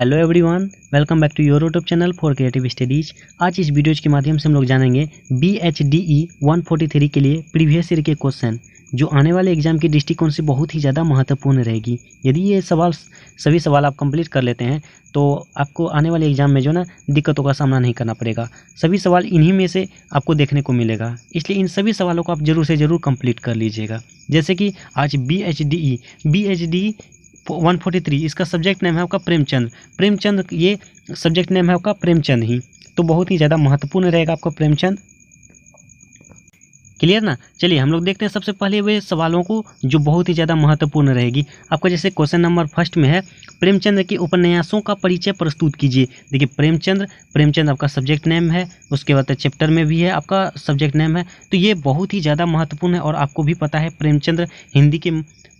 Hello everyone, welcome back to your YouTube channel for creative studies. आज इस videos के माध्यम से हम लोग जानेंगे BHDE 143 के लिए प्रीवियस ईयर के क्वेश्चन जो आने वाले एग्जाम के दृष्टिकोण से बहुत ही ज़्यादा महत्वपूर्ण रहेगी। यदि ये सभी सवाल आप कंप्लीट कर लेते हैं तो आपको आने वाले एग्जाम में जो ना दिक्कतों का सामना नहीं करना पड़ेगा। सभी सवाल इन्हीं में से आपको देखने को मिलेगा, इसलिए इन सभी सवालों को आप जरूर से ज़रूर कंप्लीट कर लीजिएगा। जैसे कि आज BHDE 143 इसका सब्जेक्ट नेम है आपका प्रेमचंद, ये सब्जेक्ट नेम है आपका प्रेमचंद ही, तो बहुत ही ज़्यादा महत्वपूर्ण रहेगा आपका प्रेमचंद। क्लियर ना? चलिए हम लोग देखते हैं सबसे पहले वे सवालों को जो बहुत ही ज़्यादा महत्वपूर्ण रहेगी आपका। जैसे क्वेश्चन नंबर फर्स्ट में है, प्रेमचंद के उपन्यासों का परिचय प्रस्तुत कीजिए। देखिए प्रेमचंद आपका सब्जेक्ट नेम है, उसके बाद चैप्टर में भी है आपका सब्जेक्ट नेम है, तो ये बहुत ही ज़्यादा महत्वपूर्ण है। और आपको भी पता है प्रेमचंद हिंदी के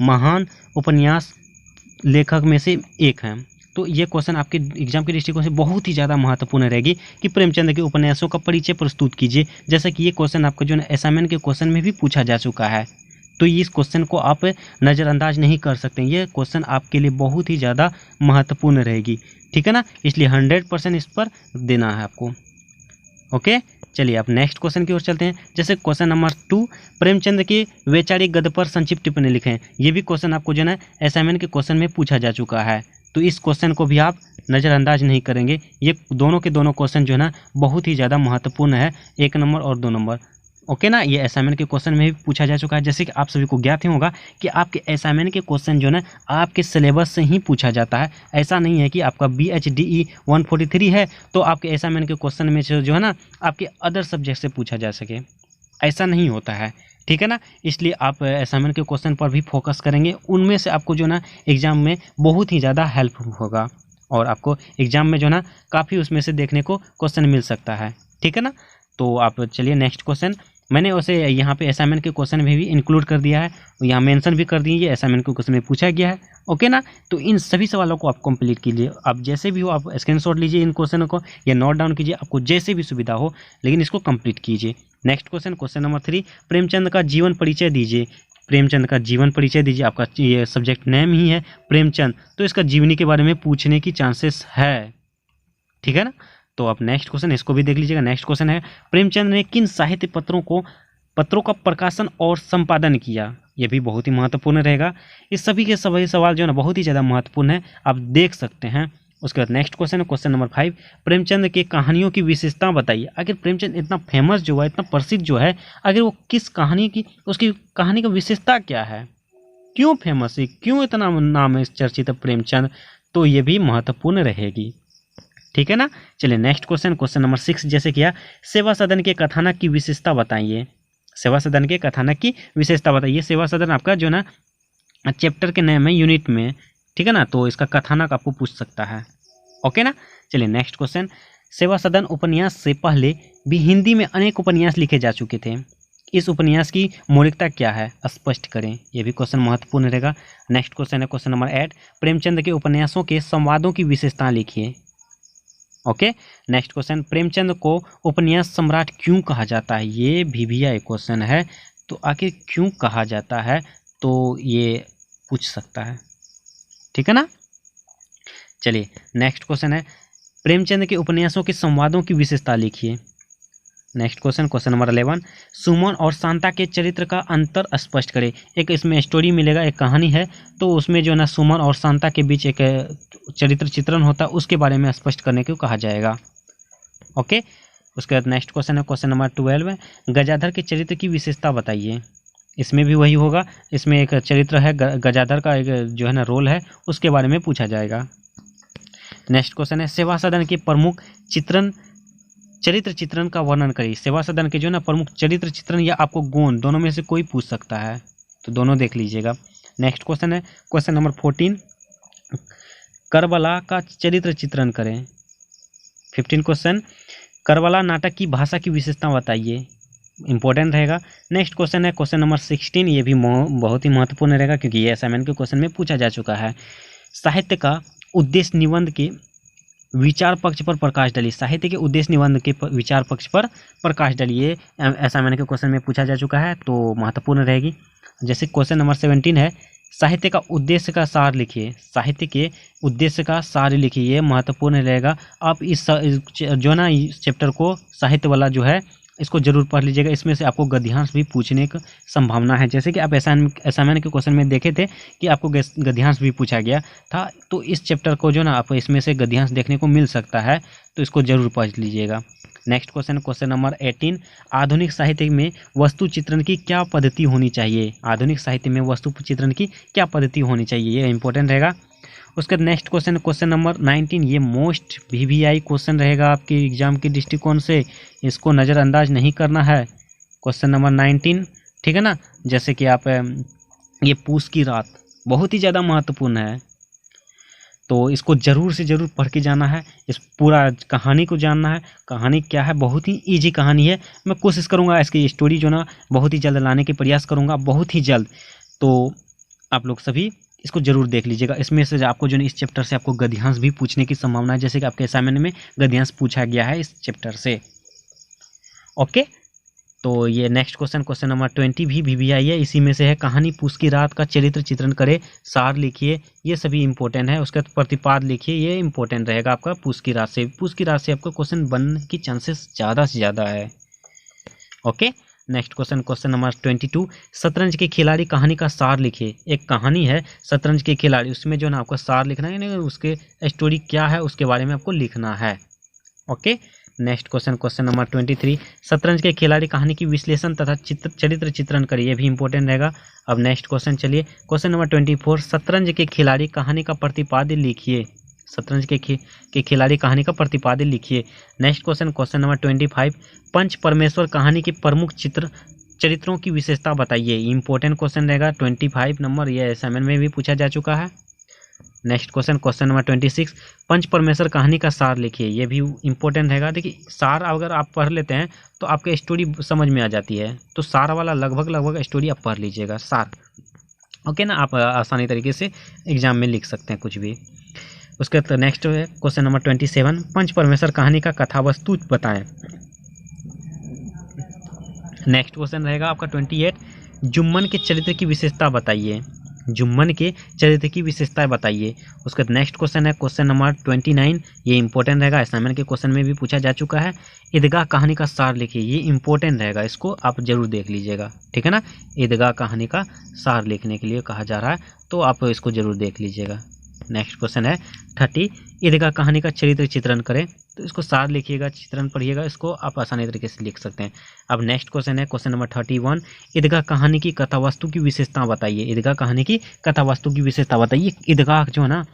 महान उपन्यास लेखक में से एक हैं, तो ये क्वेश्चन आपके एग्जाम के दृष्टिकोण से बहुत ही ज़्यादा महत्वपूर्ण रहेगी कि प्रेमचंद के उपन्यासों का परिचय प्रस्तुत कीजिए। जैसा कि ये क्वेश्चन आपका जो है असाइनमेंट के क्वेश्चन में भी पूछा जा चुका है, तो इस क्वेश्चन को आप नज़रअंदाज नहीं कर सकते। ये क्वेश्चन आपके लिए बहुत ही ज़्यादा महत्वपूर्ण रहेगी, ठीक है ना? इसलिए 100% इस पर देना है आपको। ओके, चलिए आप नेक्स्ट क्वेश्चन की ओर चलते हैं। जैसे क्वेश्चन नंबर 2, प्रेमचंद के वैचारिक गद्य पर संक्षिप्त टिप्पणी लिखें। ये भी क्वेश्चन आपको जो है असाइनमेंट के क्वेश्चन में पूछा जा चुका है, तो इस क्वेश्चन को भी आप नज़रअंदाज नहीं करेंगे। ये दोनों के दोनों क्वेश्चन जो है ना बहुत ही ज़्यादा महत्वपूर्ण है, 1 नंबर और 2 नंबर। ओके ना, ये असाइनमेंट के क्वेश्चन में भी पूछा जा चुका है। जैसे कि आप सभी को ज्ञात ही होगा कि आपके असाइनमेंट के क्वेश्चन जो है आपके सिलेबस से ही पूछा जाता है। ऐसा नहीं है कि आपका BHDE 143 है तो आपके असाइनमेंट के क्वेश्चन में जो है ना आपके अदर सब्जेक्ट से पूछा जा सके, ऐसा नहीं होता है, ठीक है ना? इसलिए आप असाइनमेंट के क्वेश्चन पर भी फोकस करेंगे, उनमें से आपको जो ना एग्ज़ाम में बहुत ही ज़्यादा हेल्प होगा और आपको एग्ज़ाम में जो ना काफ़ी उसमें से देखने को क्वेश्चन मिल सकता है, ठीक है ना? तो आप चलिए नेक्स्ट क्वेश्चन, मैंने उसे यहाँ पे असाइनमेंट के क्वेश्चन में भी इंक्लूड कर दिया है, यहाँ मेंशन भी कर दिए, असाइनमेंट के क्वेश्चन में पूछा गया है। ओके ना, तो इन सभी सवालों को आप कंप्लीट कीजिए। आप जैसे भी हो आप स्क्रीनशॉट लीजिए इन क्वेश्चनों को या नोट डाउन कीजिए, आपको जैसे भी सुविधा हो, लेकिन इसको कंप्लीट कीजिए। नेक्स्ट क्वेश्चन नंबर 3, प्रेमचंद का जीवन परिचय दीजिए। प्रेमचंद का जीवन परिचय दीजिए। आपका ये सब्जेक्ट नेम ही है प्रेमचंद, तो इसका जीवनी के बारे में पूछने की चांसेस है, ठीक है ना? तो आप नेक्स्ट क्वेश्चन इसको भी देख लीजिएगा। नेक्स्ट क्वेश्चन है, प्रेमचंद ने किन साहित्य पत्रों का प्रकाशन और संपादन किया। यह भी बहुत ही महत्वपूर्ण रहेगा। इस सभी के सभी सवाल जो है ना बहुत ही ज़्यादा महत्वपूर्ण है, आप देख सकते हैं। उसके बाद नेक्स्ट क्वेश्चन नंबर 5, प्रेमचंद के कहानियों की विशेषता बताइए। अगर प्रेमचंद इतना फेमस जो है, इतना प्रसिद्ध जो है, अगर वो किस कहानी की, उसकी कहानी का विशेषता क्या है, क्यों फेमस है, क्यों इतना नाम है चर्चित है प्रेमचंद, तो ये भी महत्वपूर्ण रहेगी, ठीक है ना? चलिए नेक्स्ट क्वेश्चन नंबर 6, जैसे किया, सेवा सदन के कथानक की विशेषता बताइए। सेवा सदन के कथानक की विशेषता बताइए। सेवा सदन आपका जो ना चैप्टर के नेम है यूनिट में, ठीक है ना? तो इसका कथानक आपको पूछ सकता है। ओके ना? चलिए नेक्स्ट क्वेश्चन, सेवा सदन उपन्यास से पहले भी हिंदी में अनेक उपन्यास लिखे जा चुके थे। इस उपन्यास की मौलिकता क्या है, स्पष्ट करें। यह भी क्वेश्चन महत्वपूर्ण रहेगा। नेक्स्ट क्वेश्चन है क्वेश्चन नंबर 8, प्रेमचंद के उपन्यासों के संवादों की विशेषता लिखिए। ओके, नेक्स्ट क्वेश्चन, प्रेमचंद को उपन्यास सम्राट क्यों कहा जाता है। ये भी भैया एक क्वेश्चन है, तो आखिर क्यों कहा जाता है, तो ये पूछ सकता है, ठीक है ना? चलिए नेक्स्ट क्वेश्चन है, प्रेमचंद के उपन्यासों के संवादों की विशेषता लिखिए। नेक्स्ट क्वेश्चन नंबर 11, सुमन और शांता के चरित्र का अंतर स्पष्ट करें। एक इसमें स्टोरी मिलेगा, एक कहानी है, तो उसमें जो है ना सुमन और शांता के बीच एक चरित्र चित्रण होता है, उसके बारे में स्पष्ट करने को कहा जाएगा। ओके, उसके बाद नेक्स्ट क्वेश्चन नंबर 12, गजाधर के चरित्र की विशेषता बताइए। इसमें भी वही होगा, इसमें एक चरित्र है गजाधर का, एक जो है ना रोल है, उसके बारे में पूछा जाएगा। नेक्स्ट क्वेश्चन है, सेवा सदन के प्रमुख चरित्र चित्रण का वर्णन करिए। सेवा सदन के जो ना प्रमुख चरित्र चित्रण या आपको गुण, दोनों में से कोई पूछ सकता है, तो दोनों देख लीजिएगा। नेक्स्ट क्वेश्चन है क्वेश्चन नंबर 14, करबला का चरित्र चित्रण करें। 15 क्वेश्चन, करबला नाटक की भाषा की विशेषता बताइए, इंपॉर्टेंट रहेगा। नेक्स्ट क्वेश्चन है क्वेश्चन नंबर 16, ये भी बहुत ही महत्वपूर्ण रहेगा क्योंकि ये असाइनमेंट के क्वेश्चन में पूछा जा चुका है। साहित्य का उद्देश्य निबंध के विचार पक्ष पर प्रकाश डालिए। साहित्य के उद्देश्य निबंध के विचार पक्ष पर प्रकाश डालिए, असाइनमेंट के क्वेश्चन में पूछा जा चुका है, तो महत्वपूर्ण रहेगी। जैसे क्वेश्चन नंबर 17 है, साहित्य का उद्देश्य का सार लिखिए, साहित्य के उद्देश्य का सार लिखिए, ये महत्वपूर्ण रहेगा। आप इस जो ना इस चैप्टर को साहित्य वाला जो है इसको जरूर पढ़ लीजिएगा। इसमें से आपको गद्यांश भी पूछने की संभावना है, जैसे कि आप असाइनमेंट के क्वेश्चन में देखे थे कि आपको गद्यांश भी पूछा गया था। तो इस चैप्टर को जो ना आपको इसमें से गद्यांश देखने को मिल सकता है, तो इसको जरूर पढ़ लीजिएगा। नेक्स्ट क्वेश्चन नंबर 18, आधुनिक साहित्य में वस्तु चित्रण की क्या पद्धति होनी चाहिए? आधुनिक साहित्य में वस्तु चित्रण की क्या पद्धति होनी चाहिए, ये इंपॉर्टेंट रहेगा। उसके नेक्स्ट क्वेश्चन नंबर 19, ये मोस्ट VVI क्वेश्चन रहेगा आपके एग्जाम के दृष्टिकोण से, इसको नज़रअंदाज नहीं करना है। क्वेश्चन नंबर 19, ठीक है ना। जैसे कि आप ये पूस की रात बहुत ही ज़्यादा महत्वपूर्ण है, तो इसको ज़रूर से ज़रूर पढ़ के जाना है, इस पूरा कहानी को जानना है। कहानी क्या है, बहुत ही ईजी कहानी है। मैं कोशिश करूँगा इसकी स्टोरी जो ना बहुत ही जल्द लाने के प्रयास करूँगा, बहुत ही जल्द। तो आप लोग सभी इसको जरूर देख लीजिएगा। इसमें से आपको जो इस चैप्टर से आपको गद्यांश भी पूछने की संभावना है, जैसे कि आपके असाइनमेंट में गद्यांश पूछा गया है इस चैप्टर से। ओके, तो ये नेक्स्ट क्वेश्चन नंबर 20 भी VVI है, इसी में से है। कहानी पूस की रात का चरित्र चित्रण करे, सार लिखिए, ये सभी इंपॉर्टेंट है। उसका प्रतिपाद लिखिए, ये इंपॉर्टेंट रहेगा आपका। पूस की रात से आपका क्वेश्चन बनने की चांसेस ज़्यादा से ज़्यादा है। ओके, नेक्स्ट क्वेश्चन नंबर 22, शतरंज के खिलाड़ी कहानी का सार लिखिए। एक कहानी है शतरंज के खिलाड़ी, उसमें जो ना आपको सार लिखना है, यानी उसके स्टोरी क्या है उसके बारे में आपको लिखना है। ओके, नेक्स्ट क्वेश्चन नंबर 23, शतरंज के खिलाड़ी कहानी की विश्लेषण तथा चरित्र चित्रण करिए, ये भी इंपॉर्टेंट रहेगा। अब नेक्स्ट क्वेश्चन चलिए, क्वेश्चन नंबर 24, शतरंज के खिलाड़ी कहानी का प्रतिपाद्य लिखिए। शतरंज के खिलाड़ी कहानी का प्रतिपाद्य लिखिए। नेक्स्ट क्वेश्चन नंबर 25, पंच परमेश्वर कहानी के प्रमुख चरित्रों की विशेषता बताइए, इंपॉर्टेंट क्वेश्चन रहेगा। 25 नंबर, ये असाइनमेंट में भी पूछा जा चुका है। नेक्स्ट क्वेश्चन नंबर 26, पंच परमेश्वर कहानी का सार लिखिए, ये भी इंपॉर्टेंट रहेगा। देखिए, सार अगर आप पढ़ लेते हैं तो आपके स्टोरी समझ में आ जाती है, तो सार वाला लगभग स्टोरी आप पढ़ लीजिएगा, सार। ओके ना, आप आसानी तरीके से एग्जाम में लिख सकते हैं कुछ भी। उसके बाद नेक्स्ट है क्वेश्चन नंबर 27, पंच परमेश्वर कहानी का कथावस्तु बताएं। नेक्स्ट क्वेश्चन रहेगा आपका 28, जुम्मन के चरित्र की विशेषता बताइए। जुम्मन के चरित्र की विशेषताएं बताइए। उसके बाद नेक्स्ट क्वेश्चन है क्वेश्चन नंबर 29, ये इंपॉर्टेंट रहेगा, असाइनमेंट के क्वेश्चन में भी पूछा जा चुका है। ईदगाह कहानी का सार लिखिए, ये इंपॉर्टेंट रहेगा, इसको आप जरूर देख लीजिएगा, ठीक है ना। ईदगाह कहानी का सार लिखने के लिए कहा जा रहा है, तो आप इसको जरूर देख लीजिएगा। नेक्स्ट क्वेश्चन है 30, ईदगाह कहानी का चरित्र चित्रण करें, तो इसको सार लिखिएगा, चित्रण पढ़िएगा, इसको आप आसानी तरीके से लिख सकते हैं। अब नेक्स्ट क्वेश्चन है क्वेश्चन नंबर 31, ईदगाह कहानी की कथावस्तु की विशेषता बताइए। ईदगाह कहानी की कथावस्तु की विशेषता बताइए। ईदगाह जो है ना,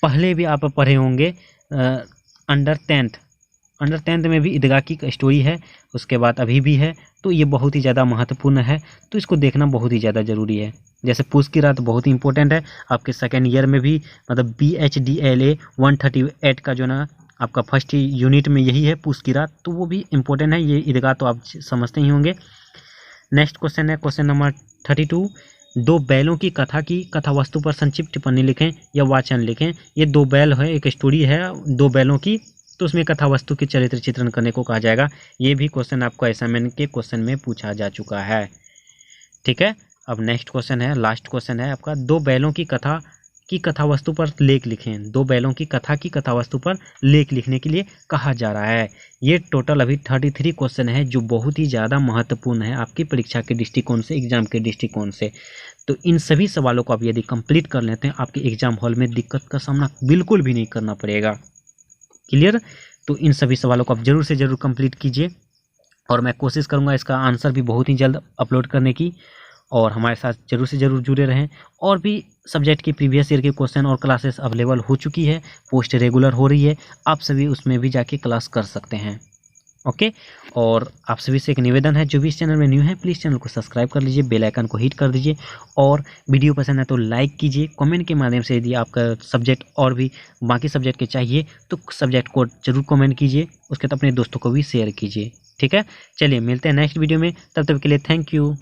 पहले भी आप पढ़े होंगे अंडर 10th में भी ईदगाह की स्टोरी है, उसके बाद अभी भी है, तो ये बहुत ही ज़्यादा महत्वपूर्ण है, तो इसको देखना बहुत ही ज़्यादा ज़रूरी है। जैसे पूस की रात बहुत ही इंपॉर्टेंट है, आपके सेकेंड ईयर में भी, मतलब BHDLA 138 का जो ना आपका फर्स्ट यूनिट में यही है पूस की रात, तो वो भी इंपॉर्टेंट है। ये ईदगाह तो आप समझते ही होंगे। नेक्स्ट क्वेश्चन है क्वेश्चन नंबर 32, दो बैलों की कथा की कथावस्तु पर संक्षिप्त टिप्पणी लिखें या वाचन लिखें। ये दो बैल है, एक स्टोरी है दो बैलों की, तो उसमें कथावस्तु के चरित्र चित्रण करने को कहा जाएगा। ये भी क्वेश्चन आपको असाइनमेंट के क्वेश्चन में पूछा जा चुका है, ठीक है। अब नेक्स्ट क्वेश्चन है, लास्ट क्वेश्चन है आपका, दो बैलों की कथावस्तु पर लेख लिखें। दो बैलों की कथा की कथावस्तु पर लेख लिखने के लिए कहा जा रहा है। ये टोटल अभी 33 क्वेश्चन है, जो बहुत ही ज़्यादा महत्वपूर्ण है आपकी परीक्षा के दृष्टिकोण से, एग्जाम के दृष्टिकोण से। तो इन सभी सवालों को आप यदि कंप्लीट कर लेते हैं, आपके एग्जाम हॉल में दिक्कत का सामना बिल्कुल भी नहीं करना पड़ेगा। क्लियर? तो इन सभी सवालों को आप जरूर से ज़रूर कंप्लीट कीजिए, और मैं कोशिश करूँगा इसका आंसर भी बहुत ही जल्द अपलोड करने की, और हमारे साथ जरूर से ज़रूर जुड़े रहें। और भी सब्जेक्ट के प्रीवियस ईयर के क्वेश्चन और क्लासेस अवेलेबल हो चुकी है, पोस्ट रेगुलर हो रही है, आप सभी उसमें भी जाके क्लास कर सकते हैं। ओके, और आप सभी से एक निवेदन है, जो भी इस चैनल में न्यू है प्लीज़ चैनल को सब्सक्राइब कर लीजिए, बेल आइकन को हिट कर दीजिए, और वीडियो पसंद है तो लाइक कीजिए। कमेंट के माध्यम से यदि आपका सब्जेक्ट और भी बाकी सब्जेक्ट के चाहिए तो सब्जेक्ट को जरूर कमेंट कीजिए, उसके बाद अपने दोस्तों को भी शेयर कीजिए, ठीक है। चलिए मिलते हैं नेक्स्ट वीडियो में, तब तक के लिए थैंक यू।